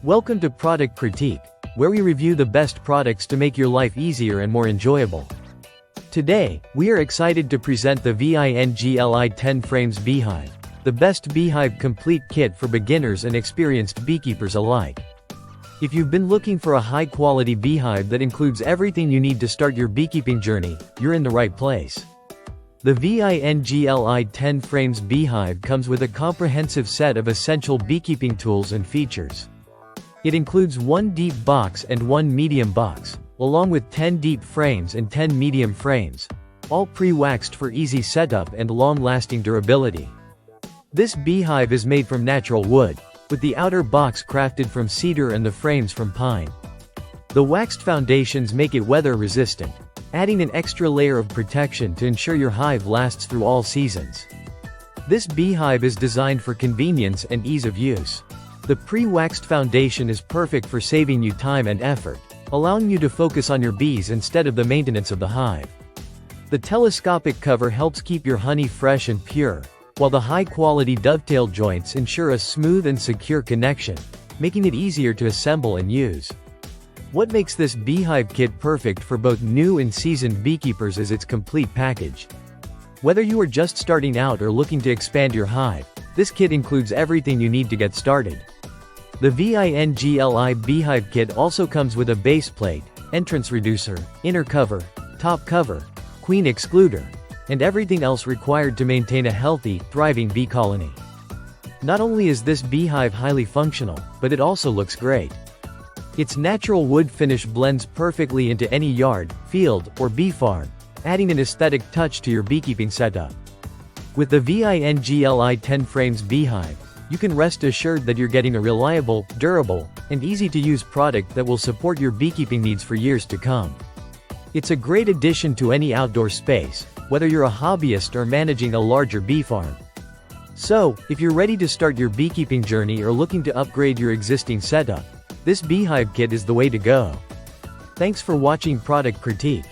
Welcome to Product Critique, where we review the best products to make your life easier and more enjoyable. Today, we are excited to present the VINGLI 10 Frames Beehive, the best Beehive Complete kit for beginners and experienced beekeepers alike. If you've been looking for a high-quality beehive that includes everything you need to start your beekeeping journey, you're in the right place. The VINGLI 10 Frames Beehive comes with a comprehensive set of essential beekeeping tools and features. It includes one deep box and one medium box, along with 10 deep frames and 10 medium frames, all pre-waxed for easy setup and long-lasting durability. This beehive is made from natural wood, with the outer box crafted from cedar and the frames from pine. The waxed foundations make it weather-resistant, adding an extra layer of protection to ensure your hive lasts through all seasons. This beehive is designed for convenience and ease of use. The pre-waxed foundation is perfect for saving you time and effort, allowing you to focus on your bees instead of the maintenance of the hive. The telescopic cover helps keep your honey fresh and pure, while the high-quality dovetail joints ensure a smooth and secure connection, making it easier to assemble and use. What makes this beehive kit perfect for both new and seasoned beekeepers is its complete package. Whether you are just starting out or looking to expand your hive, this kit includes everything you need to get started. The VINGLI Beehive Kit also comes with a base plate, entrance reducer, inner cover, top cover, queen excluder, and everything else required to maintain a healthy, thriving bee colony. Not only is this beehive highly functional, but it also looks great. Its natural wood finish blends perfectly into any yard, field, or bee farm, adding an aesthetic touch to your beekeeping setup. With the VINGLI 10 Frames Beehive, you can rest assured that you're getting a reliable, durable, and easy-to-use product that will support your beekeeping needs for years to come. It's a great addition to any outdoor space, whether you're a hobbyist or managing a larger bee farm. So, if you're ready to start your beekeeping journey or looking to upgrade your existing setup, this beehive kit is the way to go. Thanks for watching Product Critique.